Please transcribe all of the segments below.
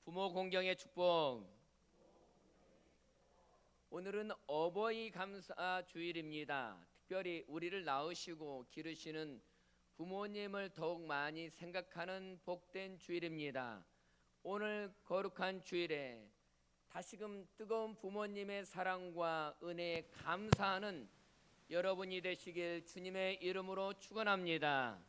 부모 공경의 축복. 오늘은 어버이 감사 주일입니다. 특별히 우리를 낳으시고 기르시는 부모님을 더욱 많이 생각하는 복된 주일입니다. 오늘 거룩한 주일에 다시금 뜨거운 부모님의 사랑과 은혜에 감사하는 여러분이 되시길 주님의 이름으로 축원합니다.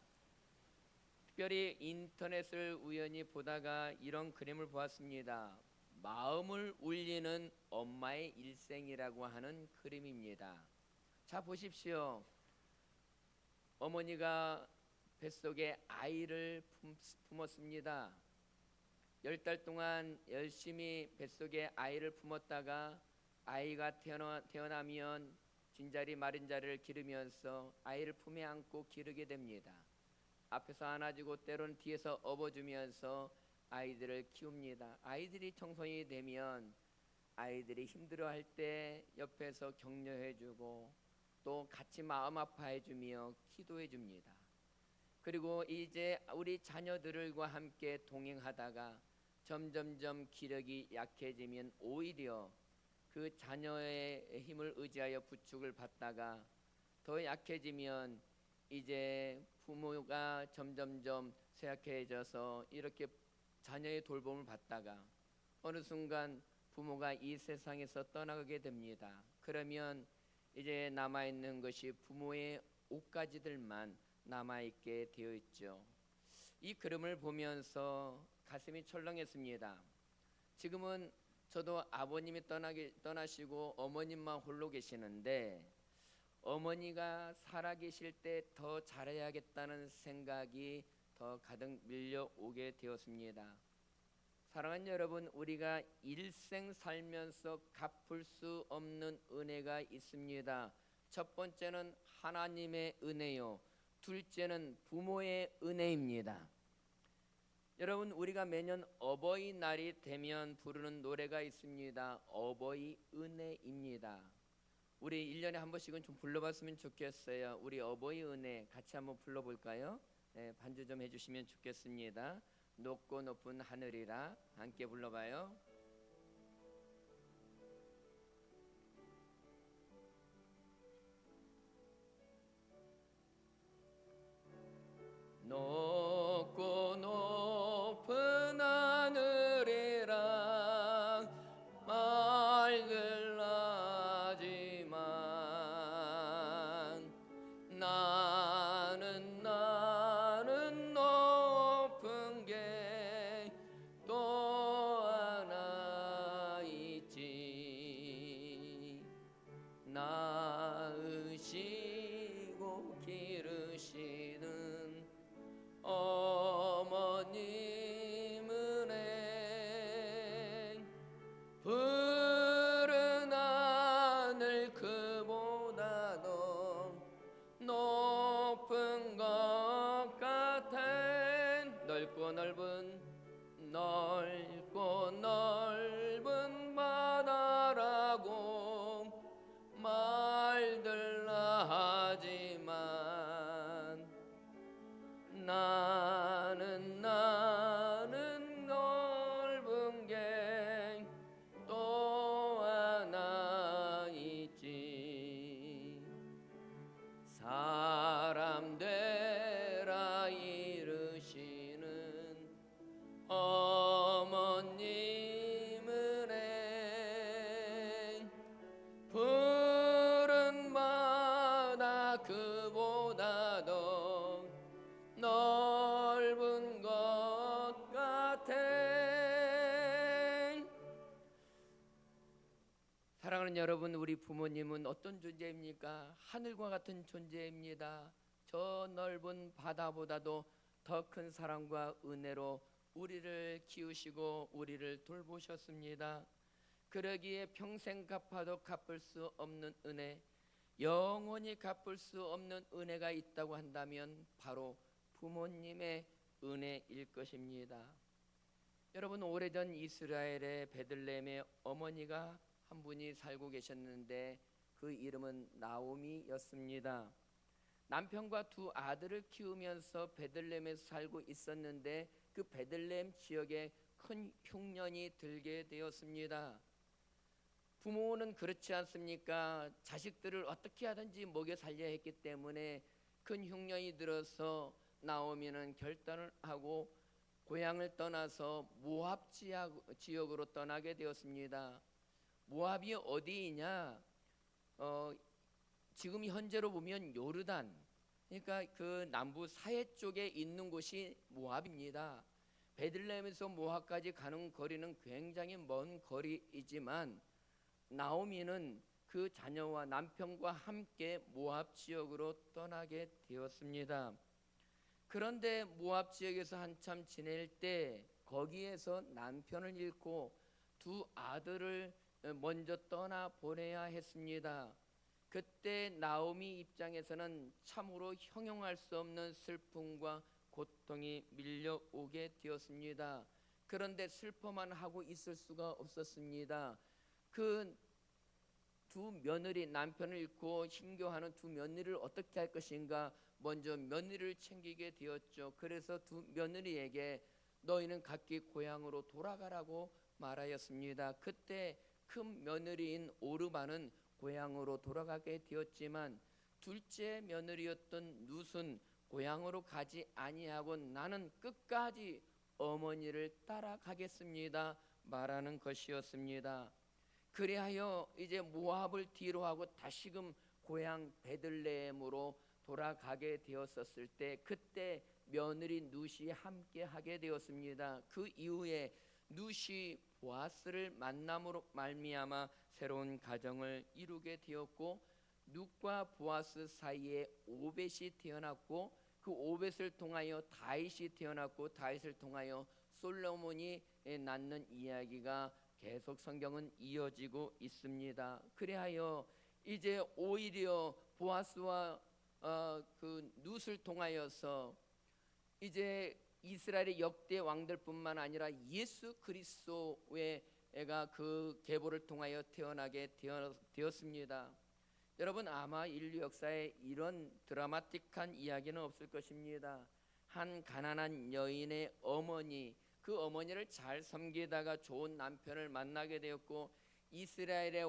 특별히 인터넷을 우연히 보다가 이런 그림을 보았습니다. 마음을 울리는 엄마의 일생이라고 하는 그림입니다. 자, 보십시오. 어머니가 뱃속에 아이를 품었습니다. 10달 동안 열심히 뱃속에 아이를 품었다가 아이가 태어나면 진자리 마른자리를 기르면서 아이를 품에 안고 기르게 됩니다. 앞에서 안아주고 때로는 뒤에서 업어주면서 아이들을 키웁니다. 아이들이 청소년이 되면 아이들이 힘들어할 때 옆에서 격려해주고 또 같이 마음 아파해주며 기도해줍니다. 그리고 이제 우리 자녀들과 함께 동행하다가 점점점 기력이 약해지면 오히려 그 자녀의 힘을 의지하여 부축을 받다가 더 약해지면 이제 부모가 점점점 쇠약해져서 이렇게 자녀의 돌봄을 받다가 어느 순간 부모가 이 세상에서 떠나가게 됩니다. 그러면 이제 남아있는 것이 부모의 옷가지들만 남아있게 되어 있죠. 이 그림을 보면서 가슴이 철렁했습니다. 지금은 저도 아버님이 떠나시고 어머님만 홀로 계시는데 어머니가 살아계실 때 더 잘해야겠다는 생각이 더 가득 밀려오게 되었습니다. 사랑하는 여러분, 우리가 일생 살면서 갚을 수 없는 은혜가 있습니다. 첫 번째는 하나님의 은혜요, 둘째는 부모의 은혜입니다. 여러분, 우리가 매년 어버이날이 되면 부르는 노래가 있습니다. 어버이 은혜입니다. 우리 1년에 한 번씩은 좀 불러봤으면 좋겠어요. 우리 어버이 은혜 같이 한번 불러볼까요? 네, 반주 좀 해주시면 좋겠습니다. 높고 높은 하늘이라 함께 불러봐요. 높고 높은 하늘이라 맑을 하지만 나는 높은 게 또 하나 있지. 낳으시고 기르시는 어머님 은혜, 푸른 하늘 그보다 더 높은 것 같아. 넓고 넓은 바다라고 말들라 하지만 나는 넓은 게 또 하나 있지. 사람 되라 이르시는 어머님 은혜, 푸른 바다 그보다 더 넓은 것 같아. 사랑하는 여러분, 우리 부모님은 어떤 존재입니까? 하늘과 같은 존재입니다. 저 넓은 바다보다도 더 큰 사랑과 은혜로 우리를 키우시고 우리를 돌보셨습니다. 그러기에 평생 갚아도 갚을 수 없는 은혜, 영원히 갚을 수 없는 은혜가 있다고 한다면 바로 부모님의 은혜일 것입니다. 여러분, 오래전 이스라엘의 베들레헴에 어머니가 한 분이 살고 계셨는데 그 이름은 나오미였습니다. 남편과 두 아들을 키우면서 베들레헴에 살고 있었는데 그 베들레헴 지역에 큰 흉년이 들게 되었습니다. 부모는 그렇지 않습니까? 자식들을 어떻게 하든지 먹여 살려야 했기 때문에 큰 흉년이 들어서 나오미는 결단을 하고 고향을 떠나서 모압 지역으로 떠나게 되었습니다. 모압이 어디이냐? 지금 현재로 보면 요르단, 그러니까 그 남부 사해 쪽에 있는 곳이 모압입니다. 베들레헴에서 모압까지 가는 거리는 굉장히 먼 거리이지만 나오미는 그 자녀와 남편과 함께 모압 지역으로 떠나게 되었습니다. 그런데 모압 지역에서 한참 지낼 때 거기에서 남편을 잃고 두 아들을 먼저 떠나 보내야 했습니다. 그때 나오미 입장에서는 참으로 형용할 수 없는 슬픔과 고통이 밀려오게 되었습니다. 그런데 슬퍼만 하고 있을 수가 없었습니다. 그 두 며느리, 남편을 잃고 힘겨워하는 두 며느리를 어떻게 할 것인가, 먼저 며느리를 챙기게 되었죠. 그래서 두 며느리에게 너희는 각기 고향으로 돌아가라고 말하였습니다. 그때 큰 며느리인 오르바는 고향으로 돌아가게 되었지만 둘째 며느리였던 룻은 고향으로 가지 아니하고 나는 끝까지 어머니를 따라가겠습니다 말하는 것이었습니다. 그리하여 이제 모압을 뒤로하고 다시금 고향 베들레헴으로 돌아가게 되었었을 때 그때 며느리 룻이 함께 하게 되었습니다. 그 이후에 룻이 보아스를 만남으로 말미암아 새로운 가정을 이루게 되었고 룻과 보아스 사이에 오벳이 태어났고 그 오벳을 통하여 다윗이 태어났고 다윗을 통하여 솔로몬이 낳는 이야기가 계속 성경은 이어지고 있습니다. 그리하여 이제 오히려 보아스와 그 룻을 통하여서 이제 이스라엘의 역대 왕들뿐만 아니라 예수 그리스도의 애가 그 계보를 통하여 태어나게 되었습니다. 여러분 아마 인류 역사에 이런 드라마틱한 이야기는 없을 것입니다. 한 가난한 여인의 어머니, 그 어머니를 잘 섬기다가 좋은 남편을 만나게 되었고 이스라엘의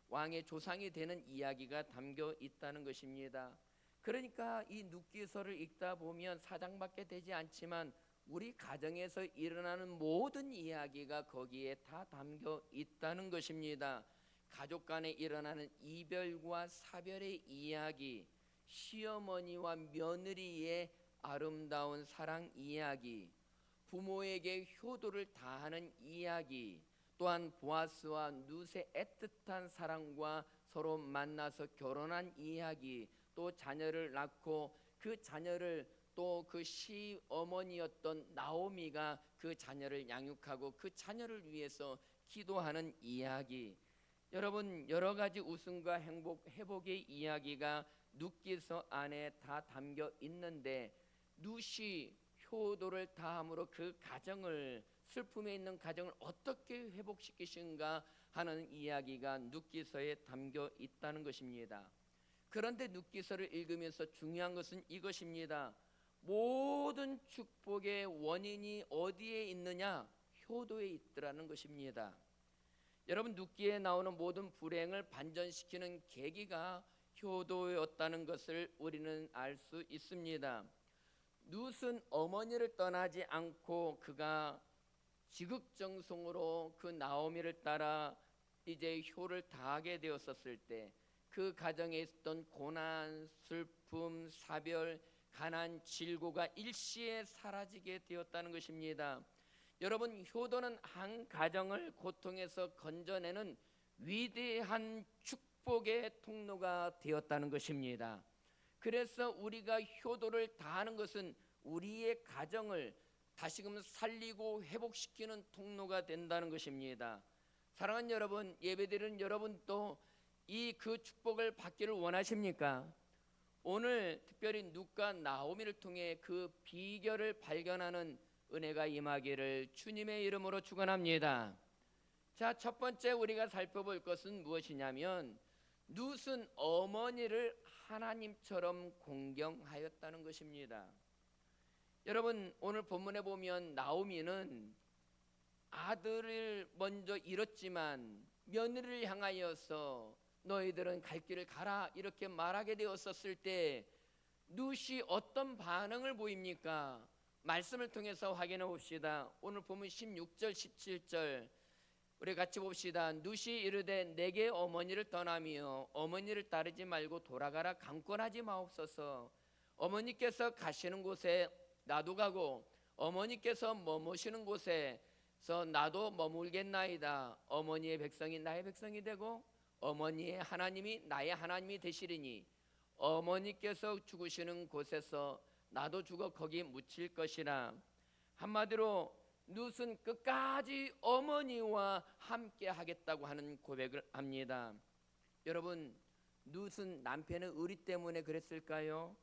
왕의 조상이 되는 이야기가 담겨 있다는 것입니다. 그러니까 이 룻기서를 읽다 보면 사장밖에 되지 않지만 우리 가정에서 일어나는 모든 이야기가 거기에 다 담겨 있다는 것입니다. 가족 간에 일어나는 이별과 사별의 이야기, 시어머니와 며느리의 아름다운 사랑 이야기, 부모에게 효도를 다하는 이야기, 또한 보아스와 룻의 애틋한 사랑과 서로 만나서 결혼한 이야기, 또 자녀를 낳고 그 자녀를 또 그 시어머니였던 나오미가 그 자녀를 양육하고 그 자녀를 위해서 기도하는 이야기. 여러분 여러 가지 웃음과 행복, 회복의 이야기가 룻기서 안에 다 담겨 있는데 룻이 효도를 다함으로 그 가정을, 슬픔에 있는 가정을 어떻게 회복시키신가 하는 이야기가 룻기서에 담겨 있다는 것입니다. 그런데 룻기서를 읽으면서 중요한 것은 이것입니다. 모든 축복의 원인이 어디에 있느냐? 효도에 있더라는 것입니다. 여러분 룻기에 나오는 모든 불행을 반전시키는 계기가 효도였다는 것을 우리는 알 수 있습니다. 룻은 어머니를 떠나지 않고 그가 지극정성으로 그 나오미를 따라 이제 효를 다하게 되었었을 때 그 가정에 있었던 고난, 슬픔, 사별, 가난, 질고가 일시에 사라지게 되었다는 것입니다. 여러분 효도는 한 가정을 고통에서 건져내는 위대한 축복의 통로가 되었다는 것입니다. 그래서 우리가 효도를 다하는 것은 우리의 가정을 다시금 살리고 회복시키는 통로가 된다는 것입니다. 사랑하는 여러분, 예배드리는 여러분도 이 그 축복을 받기를 원하십니까? 오늘 특별히 룻과 나오미를 통해 그 비결을 발견하는 은혜가 임하기를 주님의 이름으로 축원합니다. 자, 첫 번째 우리가 살펴볼 것은 무엇이냐면 룻은 어머니를 하나님처럼 공경하였다는 것입니다. 여러분 오늘 본문에 보면 나오미는 아들을 먼저 잃었지만 며느리를 향하여서 너희들은 갈 길을 가라 이렇게 말하게 되었었을 때 룻이 어떤 반응을 보입니까? 말씀을 통해서 확인해 봅시다. 오늘 보면 16절 17절 우리 같이 봅시다. 룻이 이르되 내게 어머니를 떠나며 어머니를 따르지 말고 돌아가라 강권하지 마옵소서. 어머니께서 가시는 곳에 나도 가고 어머니께서 머무시는 곳에서 나도 머물겠나이다. 어머니의 백성이 나의 백성이 되고 어머니의 하나님이 나의 하나님이 되시리니 어머니께서 죽으시는 곳에서 나도 죽어 거기 묻힐 것이라. 한마디로 룻은 끝까지 어머니와 함께 하겠다고 하는 고백을 합니다. 여러분, 룻은 남편의 의리 때문에 그랬을까요?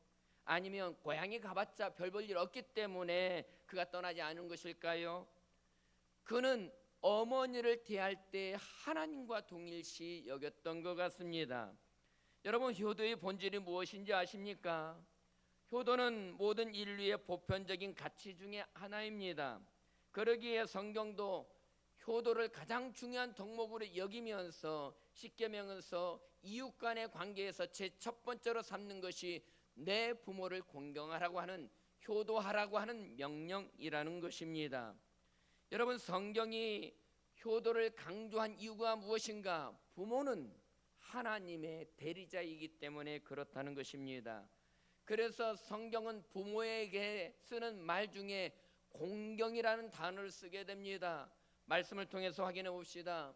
아니면 고향에 가봤자 별 볼 일 없기 때문에 그가 떠나지 않은 것일까요? 그는 어머니를 대할 때 하나님과 동일시 여겼던 것 같습니다. 여러분, 효도의 본질이 무엇인지 아십니까? 효도는 모든 인류의 보편적인 가치 중에 하나입니다. 그러기에 성경도 효도를 가장 중요한 덕목으로 여기면서 십계명에서 이웃 간의 관계에서 제 첫 번째로 삼는 것이 내 부모를 공경하라고 하는 효도하라고 하는 명령이라는 것입니다. 여러분, 성경이 효도를 강조한 이유가 무엇인가? 부모는 하나님의 대리자이기 때문에 그렇다는 것입니다. 그래서 성경은 부모에게 쓰는 말 중에 공경이라는 단어를 쓰게 됩니다. 말씀을 통해서 확인해 봅시다.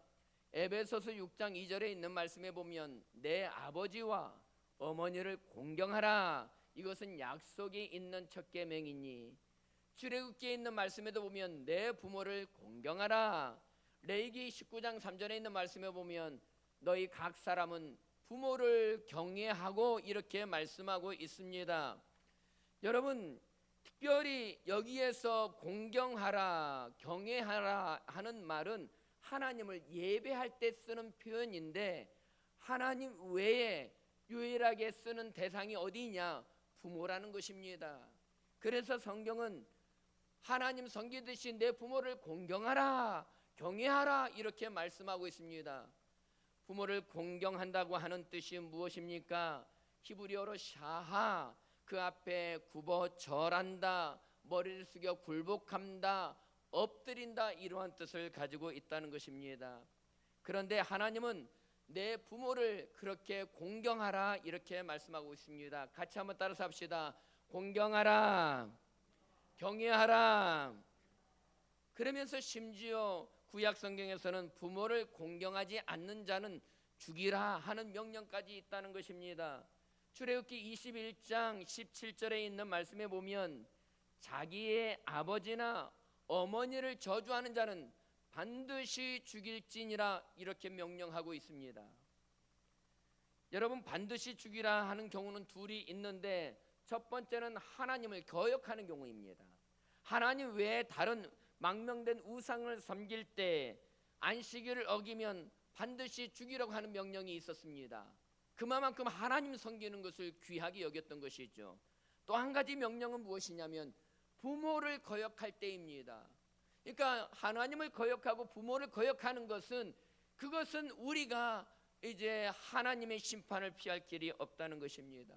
에베소서 6장 2절에 있는 말씀에 보면 내 아버지와 어머니를 공경하라. 이것은 약속이 있는 첫 계명이니. 출애굽기에 있는 말씀에도 보면 내 부모를 공경하라. 레위기 19장 3절에 있는 말씀에 보면 너희 각 사람은 부모를 경외하고 이렇게 말씀하고 있습니다. 여러분, 특별히 여기에서 공경하라, 경외하라 하는 말은 하나님을 예배할 때 쓰는 표현인데 하나님 외에 유일하게 쓰는 대상이 어디냐? 부모라는 것입니다. 그래서 성경은 하나님 섬기듯이 내 부모를 공경하라, 경외하라 이렇게 말씀하고 있습니다. 부모를 공경한다고 하는 뜻이 무엇입니까? 히브리어로 샤하, 그 앞에 굽어 절한다, 머리를 숙여 굴복한다, 엎드린다 이러한 뜻을 가지고 있다는 것입니다. 그런데 하나님은 내 부모를 그렇게 공경하라 이렇게 말씀하고 있습니다. 같이 한번 따라서 합시다. 공경하라, 경외하라. 그러면서 심지어 구약 성경에서는 부모를 공경하지 않는 자는 죽이라 하는 명령까지 있다는 것입니다. 출애굽기 21장 17절에 있는 말씀에 보면 자기의 아버지나 어머니를 저주하는 자는 반드시 죽일지니라 이렇게 명령하고 있습니다. 여러분, 반드시 죽이라 하는 경우는 둘이 있는데 첫 번째는 하나님을 거역하는 경우입니다. 하나님 외에 다른 망명된 우상을 섬길 때 안식일을 어기면 반드시 죽이라고 하는 명령이 있었습니다. 그만큼 하나님 섬기는 것을 귀하게 여겼던 것이죠. 또 한 가지 명령은 무엇이냐면 부모를 거역할 때입니다. 그러니까 하나님을 거역하고 부모를 거역하는 것은 그것은 우리가 이제 하나님의 심판을 피할 길이 없다는 것입니다.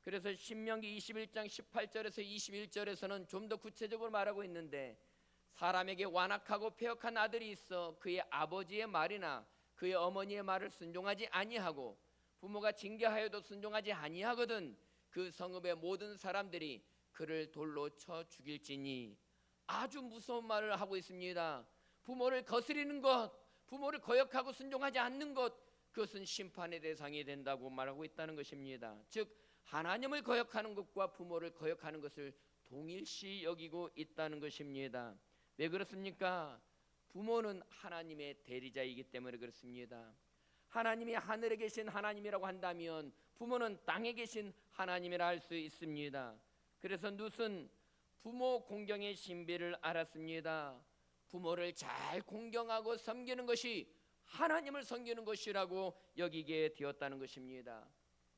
그래서 신명기 21장 18절에서 21절에서는 좀 더 구체적으로 말하고 있는데 사람에게 완악하고 패역한 아들이 있어 그의 아버지의 말이나 그의 어머니의 말을 순종하지 아니하고 부모가 징계하여도 순종하지 아니하거든 그 성읍의 모든 사람들이 그를 돌로 쳐 죽일지니. 아주 무서운 말을 하고 있습니다. 부모를 거스리는 것, 부모를 거역하고 순종하지 않는 것, 그것은 심판의 대상이 된다고 말하고 있다는 것입니다. 즉 하나님을 거역하는 것과 부모를 거역하는 것을 동일시 여기고 있다는 것입니다. 왜 그렇습니까? 부모는 하나님의 대리자이기 때문에 그렇습니다. 하나님이 하늘에 계신 하나님이라고 한다면 부모는 땅에 계신 하나님이라 할 수 있습니다. 그래서 룻은 부모 공경의 신비를 알았습니다. 부모를 잘 공경하고 섬기는 것이 하나님을 섬기는 것이라고 여기게 되었다는 것입니다.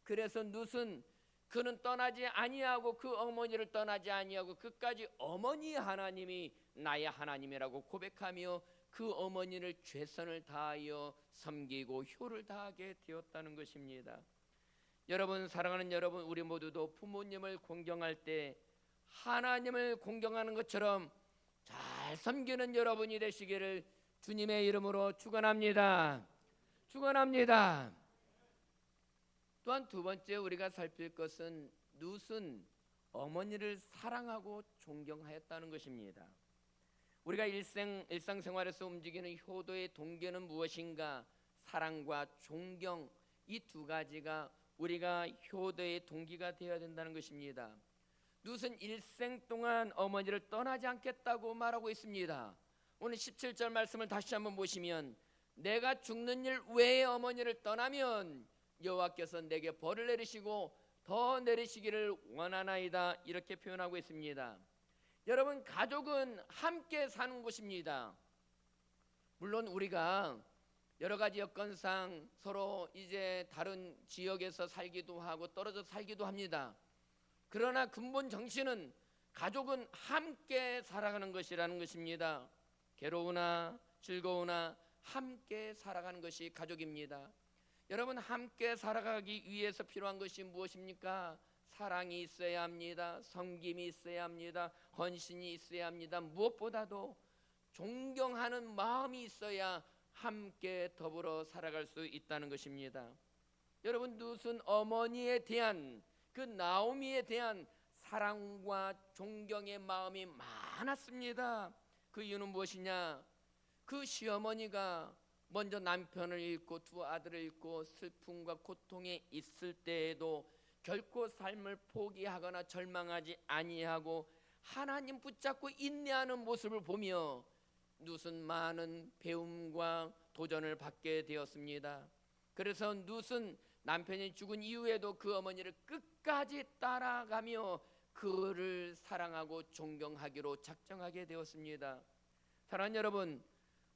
그래서 룻은 그는 떠나지 아니하고 그 어머니를 떠나지 아니하고 끝까지 어머니 하나님이 나의 하나님이라고 고백하며 그 어머니를 최선을 다하여 섬기고 효를 다하게 되었다는 것입니다. 여러분, 사랑하는 여러분, 우리 모두도 부모님을 공경할 때 하나님을 공경하는 것처럼 잘 섬기는 여러분이 되시기를 주님의 이름으로 축원합니다. 축원합니다. 또한 두 번째 우리가 살필 것은 룻은 어머니를 사랑하고 존경하였다는 것입니다. 우리가 일상생활에서 움직이는 효도의 동기는 무엇인가? 사랑과 존경, 이 두 가지가 우리가 효도의 동기가 되어야 된다는 것입니다. 룻은 일생 동안 어머니를 떠나지 않겠다고 말하고 있습니다. 오늘 17절 말씀을 다시 한번 보시면 내가 죽는 일 외에 어머니를 떠나면 여호와께서 내게 벌을 내리시고 더 내리시기를 원하나이다, 이렇게 표현하고 있습니다. 여러분, 가족은 함께 사는 곳입니다. 물론 우리가 여러 가지 여건상 서로 이제 다른 지역에서 살기도 하고 떨어져 살기도 합니다. 그러나 근본 정신은 가족은 함께 살아가는 것이라는 것입니다. 괴로우나 즐거우나 함께 살아가는 것이 가족입니다. 여러분, 함께 살아가기 위해서 필요한 것이 무엇입니까? 사랑이 있어야 합니다. 섬김이 있어야 합니다. 헌신이 있어야 합니다. 무엇보다도 존경하는 마음이 있어야 함께 더불어 살아갈 수 있다는 것입니다. 여러분, 룻은 어머니에 대한 그 나오미에 대한 사랑과 존경의 마음이 많았습니다. 그 이유는 무엇이냐? 그 시어머니가 먼저 남편을 잃고 두 아들을 잃고 슬픔과 고통에 있을 때에도 결코 삶을 포기하거나 절망하지 아니하고 하나님 붙잡고 인내하는 모습을 보며 룻은 많은 배움과 도전을 받게 되었습니다. 그래서 룻은 남편이 죽은 이후에도 그 어머니를 끝까지 따라가며 그를 사랑하고 존경하기로 작정하게 되었습니다. 사랑하는 여러분,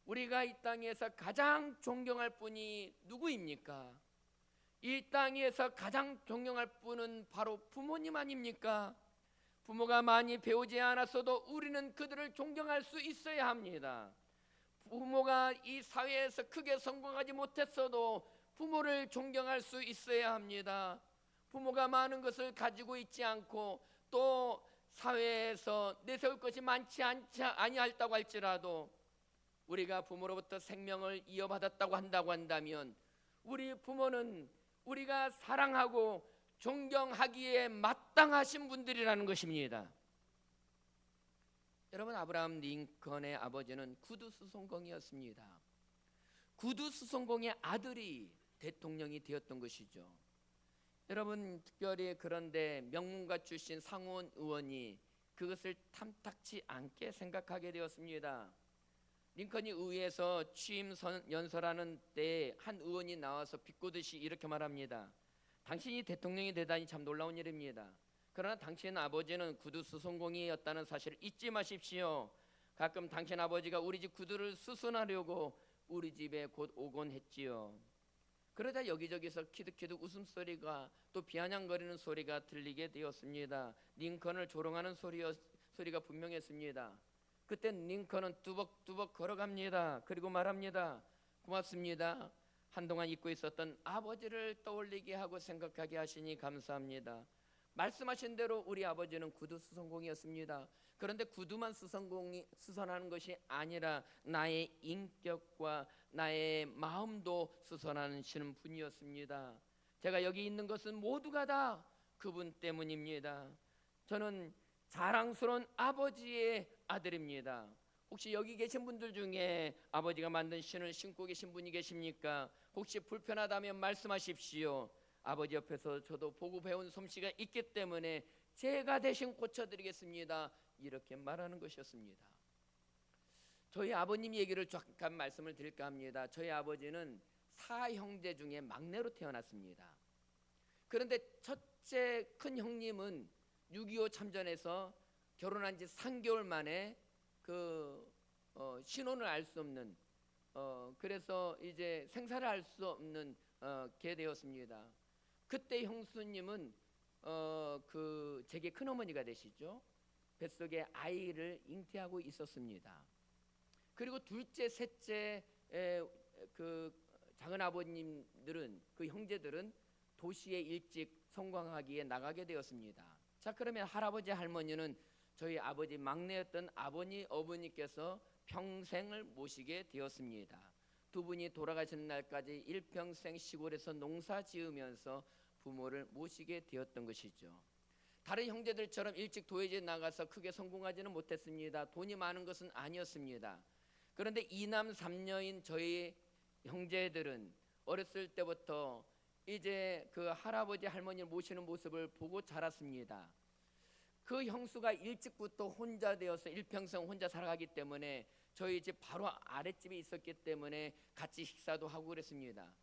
우리가 이 땅에서 가장 존경할 분이 누구입니까? 이 땅에서 가장 존경할 분은 바로 부모님 아닙니까? 부모가 많이 배우지 않았어도 우리는 그들을 존경할 수 있어야 합니다. 부모가 이 사회에서 크게 성공하지 못했어도 부모를 존경할 수 있어야 합니다. 부모가 많은 것을 가지고 있지 않고 또 사회에서 내세울 것이 많지 아니할다고 할지라도 우리가 부모로부터 생명을 이어받았다고 한다면 우리 부모는 우리가 사랑하고 존경하기에 마땅하신 분들이라는 것입니다. 여러분, 아브라함 링컨의 아버지는 구두 수송공이었습니다. 구두 수송공의 아들이 대통령이 되었던 것이죠. 여러분, 특별히 그런데 명문가 출신 상원 의원이 그것을 탐탁치 않게 생각하게 되었습니다. 링컨이 의회에서 취임 연설하는 때 한 의원이 나와서 비꼬듯이 이렇게 말합니다. 당신이 대통령이 되다니 참 놀라운 일입니다. 그러나 당신 아버지는 구두 수송공이었다는 사실을 잊지 마십시오. 가끔 당신 아버지가 우리 집 구두를 수선하려고 우리 집에 곧 오곤 했지요. 그러자 여기저기서 키득키득 웃음소리가 또 비아냥거리는 소리가 들리게 되었습니다. 링컨을 조롱하는 소리가 분명했습니다. 그때 링컨은 뚜벅뚜벅 걸어갑니다. 그리고 말합니다. 고맙습니다. 한동안 잊고 있었던 아버지를 떠올리게 하고 생각하게 하시니 감사합니다. 말씀하신 대로 우리 아버지는 구두 수선공이었습니다. 그런데 구두만 수선하는 것이 아니라 나의 인격과 나의 마음도 수선하시는 분이었습니다. 제가 여기 있는 것은 모두가 다 그분 때문입니다. 저는 자랑스러운 아버지의 아들입니다. 혹시 여기 계신 분들 중에 아버지가 만든 신을 신고 계신 분이 계십니까? 혹시 불편하다면 말씀하십시오. 아버지 옆에서 저도 보고 배운 솜씨가 있기 때문에 제가 대신 고쳐드리겠습니다. 이렇게 말하는 것이었습니다. 저희 아버님 얘기를 잠깐 말씀을 드릴까 합니다. 저희 아버지는 4형제 중에 막내로 태어났습니다. 그런데 첫째 큰 형님은 6.25 참전에서 결혼한 지 3개월 만에 신혼을 알 수 없는 그래서 이제 생사를 알 수 없는 게 되었습니다. 그때 형수님은 제게 큰어머니가 되시죠. 뱃속에 아이를 잉태하고 있었습니다. 그리고 둘째, 셋째 그 작은 아버님들은, 그 형제들은 도시에 일찍 성공하기에 나가게 되었습니다. 자, 그러면 할아버지 할머니는 저희 아버지 막내였던 아버님 어머니께서 평생을 모시게 되었습니다. 두 분이 돌아가시는 날까지 일평생 시골에서 농사 지으면서 부모를 모시게 되었던 것이죠. 다른 형제들처럼 일찍 도예지에 나가서 크게 성공하지는 못했습니다. 돈이 많은 것은 아니었습니다. 그런데 이남 삼녀인 저희 형제들은 어렸을 때부터 이제 그 할아버지 할머니를 모시는 모습을 보고 자랐습니다. 그 형수가 일찍부터 혼자 되어서 일평생 혼자 살아가기 때문에 저희 집 바로 아랫집에 있었기 때문에 같이 식사도 하고 그랬습니다.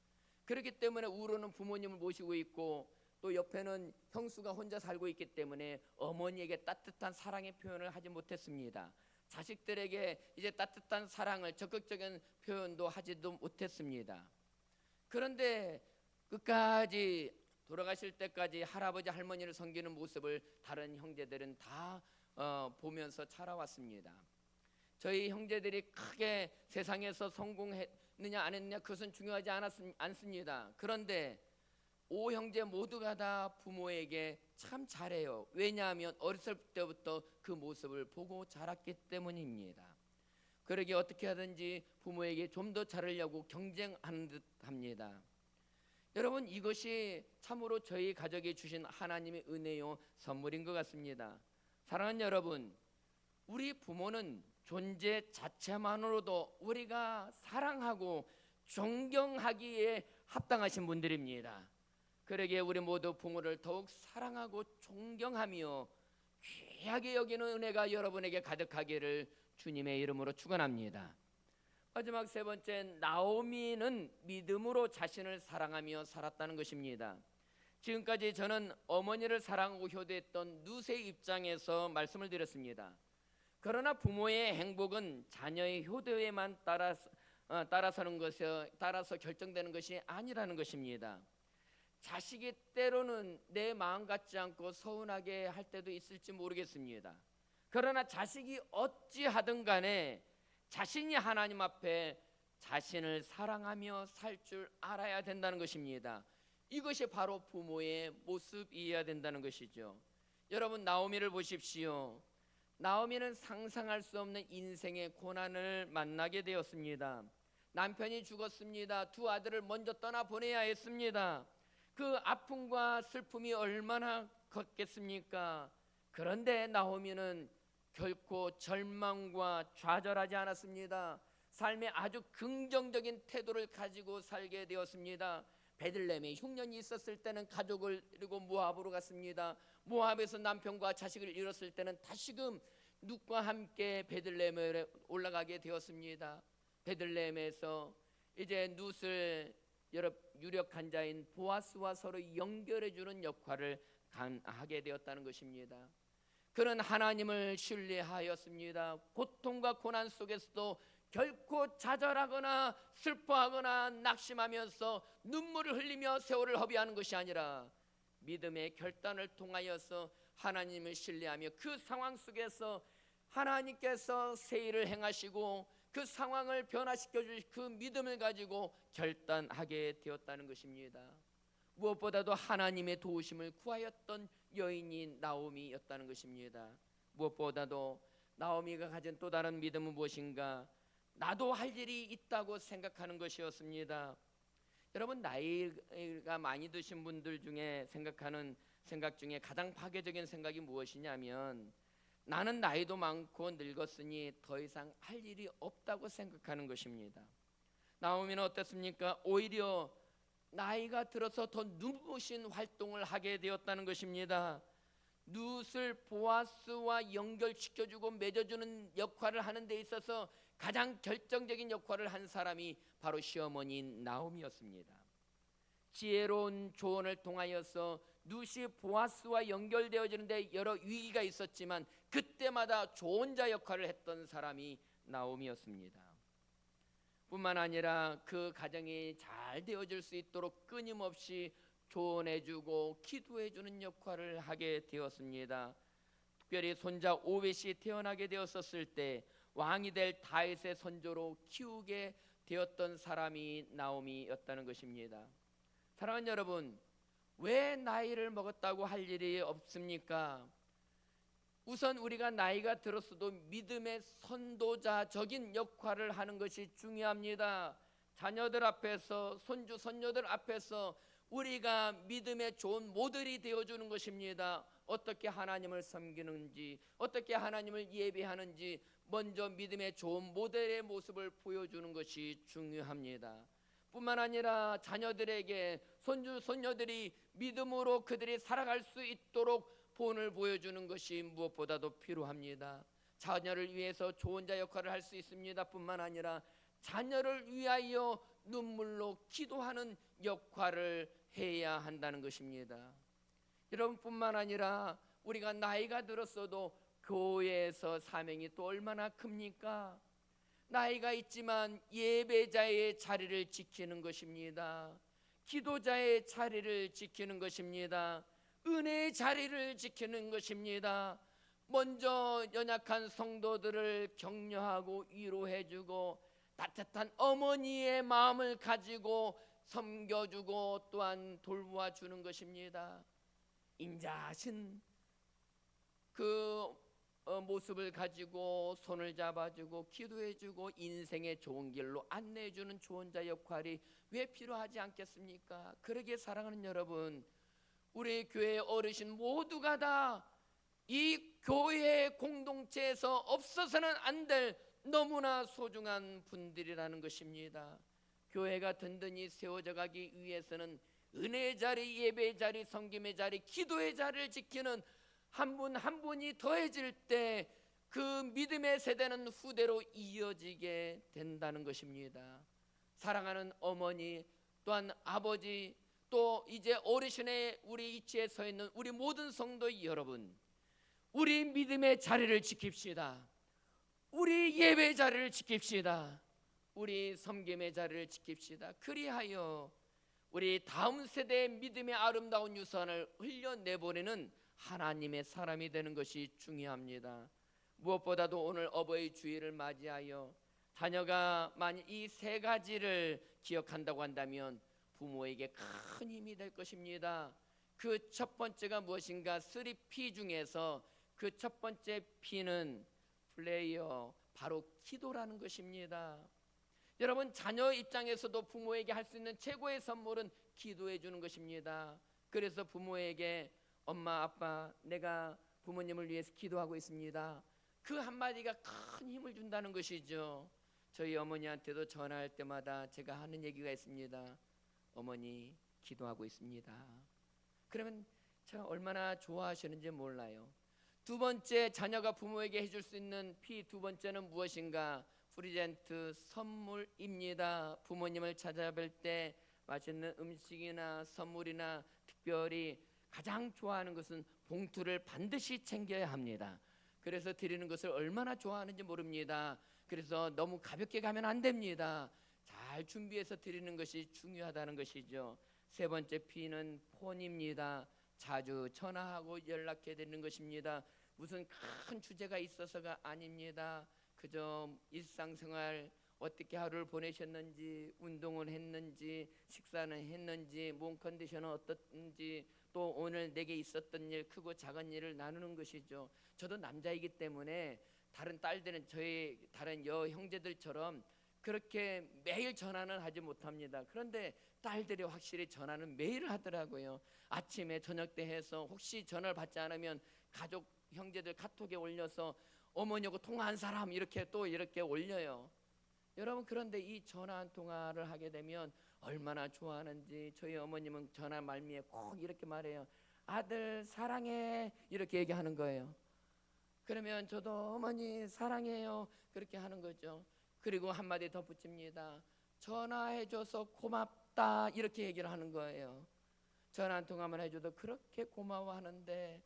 그렇기 때문에 우로는 부모님을 모시고 있고 또 옆에는 형수가 혼자 살고 있기 때문에 어머니에게 따뜻한 사랑의 표현을 하지 못했습니다. 자식들에게 이제 따뜻한 사랑을, 적극적인 표현도 하지도 못했습니다. 그런데 끝까지 돌아가실 때까지 할아버지 할머니를 섬기는 모습을 다른 형제들은 다 보면서 자라왔습니다. 저희 형제들이 크게 세상에서 성공했느냐 안 했느냐 그것은 중요하지 않습니다. 그런데 5형제 모두가 다 부모에게 참 잘해요. 왜냐하면 어렸을 때부터 그 모습을 보고 자랐기 때문입니다. 그러기 어떻게 하든지 부모에게 좀 더 잘하려고 경쟁하는 듯 합니다. 여러분, 이것이 참으로 저희 가족이 주신 하나님의 은혜요 선물인 것 같습니다. 사랑하는 여러분, 우리 부모는 존재 자체만으로도 우리가 사랑하고 존경하기에 합당하신 분들입니다. 그러기에 우리 모두 부모를 더욱 사랑하고 존경하며 귀하게 여기는 은혜가 여러분에게 가득하기를 주님의 이름으로 축원합니다. 마지막 세 번째, 나오미는 믿음으로 자신을 사랑하며 살았다는 것입니다. 지금까지 저는 어머니를 사랑하고 효도했던 룻의 입장에서 말씀을 드렸습니다. 그러나 부모의 행복은 자녀의 효도에만 따라서 결정되는 것이 아니라는 것입니다. 자식이 때로는 내 마음 같지 않고 서운하게 할 때도 있을지 모르겠습니다. 그러나 자식이 어찌하든 간에 자신이 하나님 앞에 자신을 사랑하며 살 줄 알아야 된다는 것입니다. 이것이 바로 부모의 모습이어야 된다는 것이죠. 여러분, 나오미를 보십시오. 나오미는 상상할 수 없는 인생의 고난을 만나게 되었습니다. 남편이 죽었습니다. 두 아들을 먼저 떠나보내야 했습니다. 그 아픔과 슬픔이 얼마나 컸겠습니까? 그런데 나오미는 결코 절망과 좌절하지 않았습니다. 삶에 아주 긍정적인 태도를 가지고 살게 되었습니다. 베들레헴에 흉년이 있었을 때는 가족을 이루고 모압으로 갔습니다. 모압에서 남편과 자식을 잃었을 때는 다시금 룻과 함께 베들레헴에 올라가게 되었습니다. 베들레헴에서 이제 룻을 유력한 자인 보아스와 서로 연결해 주는 역할을 하게 되었다는 것입니다. 그는 하나님을 신뢰하였습니다. 고통과 고난 속에서도 결코 좌절하거나 슬퍼하거나 낙심하면서 눈물을 흘리며 세월을 허비하는 것이 아니라 믿음의 결단을 통하여서 하나님을 신뢰하며 그 상황 속에서 하나님께서 새 일을 행하시고 그 상황을 변화시켜 주실 그 믿음을 가지고 결단하게 되었다는 것입니다. 무엇보다도 하나님의 도우심을 구하였던 여인이 나오미였다는 것입니다. 무엇보다도 나오미가 가진 또 다른 믿음은 무엇인가? 나도 할 일이 있다고 생각하는 것이었습니다. 여러분, 나이가 많이 드신 분들 중에 생각하는 생각 중에 가장 파괴적인 생각이 무엇이냐면, 나는 나이도 많고 늙었으니 더 이상 할 일이 없다고 생각하는 것입니다. 나오미는 어땠습니까? 오히려 나이가 들어서 더 눈부신 활동을 하게 되었다는 것입니다. 룻을 보아스와 연결시켜주고 맺어주는 역할을 하는 데 있어서 가장 결정적인 역할을 한 사람이 바로 시어머니인 나오미였습니다. 지혜로운 조언을 통하여서 룻이 보아스와 연결되어지는데 여러 위기가 있었지만 그때마다 조언자 역할을 했던 사람이 나오미였습니다. 뿐만 아니라 그 가정이 잘 되어질 수 있도록 끊임없이 조언해주고 기도해주는 역할을 하게 되었습니다. 특별히 손자 오벳이 태어나게 되었었을 때 왕이 될 다윗의 선조로 키우게 되었던 사람이 나오미였다는 것입니다. 사랑하는 여러분, 왜 나이를 먹었다고 할 일이 없습니까? 우선 우리가 나이가 들었어도 믿음의 선도자적인 역할을 하는 것이 중요합니다. 자녀들 앞에서, 손주 손녀들 앞에서 우리가 믿음의 좋은 모델이 되어주는 것입니다. 어떻게 하나님을 섬기는지, 어떻게 하나님을 예배하는지 먼저 믿음의 좋은 모델의 모습을 보여주는 것이 중요합니다. 뿐만 아니라 자녀들에게, 손주 손녀들이 믿음으로 그들이 살아갈 수 있도록 본을 보여주는 것이 무엇보다도 필요합니다. 자녀를 위해서 좋은 자 역할을 할 수 있습니다. 뿐만 아니라 자녀를 위하여 눈물로 기도하는 역할을 해야 한다는 것입니다. 여러분, 뿐만 아니라 우리가 나이가 들었어도 교회에서 사명이 또 얼마나 큽니까? 나이가 있지만 예배자의 자리를 지키는 것입니다. 기도자의 자리를 지키는 것입니다. 은혜의 자리를 지키는 것입니다. 먼저 연약한 성도들을 격려하고 위로해주고 따뜻한 어머니의 마음을 가지고 섬겨주고 또한 돌보아주는 것입니다. 인자하신 그 모습을 가지고 손을 잡아주고 기도해주고 인생의 좋은 길로 안내해주는 좋은 자 역할이 왜 필요하지 않겠습니까? 그러기에 사랑하는 여러분, 우리 교회 어르신 모두가 다 이 교회 공동체에서 없어서는 안 될 너무나 소중한 분들이라는 것입니다. 교회가 든든히 세워져 가기 위해서는 은혜의 자리, 예배의 자리, 섬김의 자리, 기도의 자리를 지키는 한 분 한 분이 더해질 때 그 믿음의 세대는 후대로 이어지게 된다는 것입니다. 사랑하는 어머니, 또한 아버지, 또 이제 어르신의 우리 이치에 서 있는 우리 모든 성도 여러분, 우리 믿음의 자리를 지킵시다. 우리 예배의 자리를 지킵시다. 우리 섬김의 자리를 지킵시다. 그리하여 우리 다음 세대의 믿음의 아름다운 유산을 흘려내보내는 하나님의 사람이 되는 것이 중요합니다. 무엇보다도 오늘 어버이 주일을 맞이하여 자녀가 만약 이 세 가지를 기억한다고 한다면 부모에게 큰 힘이 될 것입니다. 그 첫 번째가 무엇인가? 3P 중에서 그 첫 번째 P는 플레이어, 바로 기도라는 것입니다. 여러분, 자녀 입장에서도 부모에게 할 수 있는 최고의 선물은 기도해 주는 것입니다. 그래서 부모에게 엄마, 아빠, 내가 부모님을 위해서 기도하고 있습니다, 그 한마디가 큰 힘을 준다는 것이죠. 저희 어머니한테도 전화할 때마다 제가 하는 얘기가 있습니다. 어머니, 기도하고 있습니다. 그러면 제가 얼마나 좋아하시는지 몰라요. 두 번째, 자녀가 부모에게 해줄 수 있는 P 두 번째는 무엇인가? 프리젠트, 선물입니다. 부모님을 찾아뵐 때 맛있는 음식이나 선물이나 특별히 가장 좋아하는 것은 봉투를 반드시 챙겨야 합니다. 그래서 드리는 것을 얼마나 좋아하는지 모릅니다. 그래서 너무 가볍게 가면 안 됩니다. 잘 준비해서 드리는 것이 중요하다는 것이죠. 세 번째 P는 폰입니다. 자주 전화하고 연락해야 되는 것입니다. 무슨 큰 주제가 있어서가 아닙니다. 그저 일상생활 어떻게 하루를 보내셨는지, 운동을 했는지, 식사는 했는지, 몸 컨디션은 어떻든지, 또 오늘 내게 있었던 일, 크고 작은 일을 나누는 것이죠. 저도 남자이기 때문에 다른 딸들은, 저희 다른 여 형제들처럼 그렇게 매일 전화는 하지 못합니다. 그런데 딸들이 확실히 전화는 매일 하더라고요. 아침에 저녁 때 해서 혹시 전화를 받지 않으면 가족 형제들 카톡에 올려서 어머니하고 통화한 사람 이렇게 또 이렇게 올려요. 여러분, 그런데 이 전화 한 통화를 하게 되면 얼마나 좋아하는지 저희 어머님은 전화 말미에 꼭 이렇게 말해요. 아들 사랑해, 이렇게 얘기하는 거예요. 그러면 저도 어머니 사랑해요, 그렇게 하는 거죠. 그리고 한마디 덧붙입니다. 전화해줘서 고맙다, 이렇게 얘기를 하는 거예요. 전화 한 통화만 해줘도 그렇게 고마워하는데,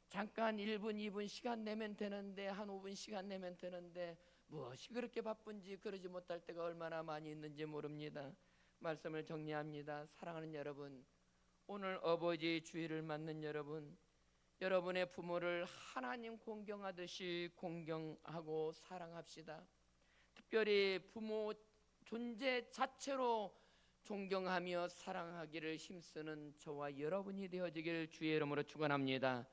잠깐 1분 2분 시간 내면 되는데, 한 5분 시간 내면 되는데 무엇이 그렇게 바쁜지 그러지 못할 때가 얼마나 많이 있는지 모릅니다. 말씀을 정리합니다. 사랑하는 여러분, 오늘 어버이 주일을 맞는 여러분, 여러분의 부모를 하나님 공경하듯이 공경하고 사랑합시다. 특별히 부모 존재 자체로 존경하며 사랑하기를 힘쓰는 저와 여러분이 되어지길 주의 이름으로 축원합니다.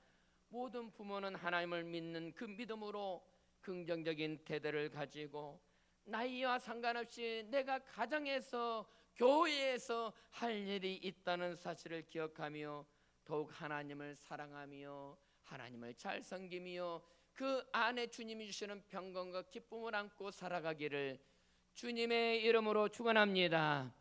모든 부모는 하나님을 믿는 그 믿음으로 긍정적인 태도를 가지고 나이와 상관없이 내가 가정에서 교회에서 할 일이 있다는 사실을 기억하며 더욱 하나님을 사랑하며 하나님을 잘 섬기며 그 안에 주님이 주시는 평강과 기쁨을 안고 살아가기를 주님의 이름으로 축원합니다.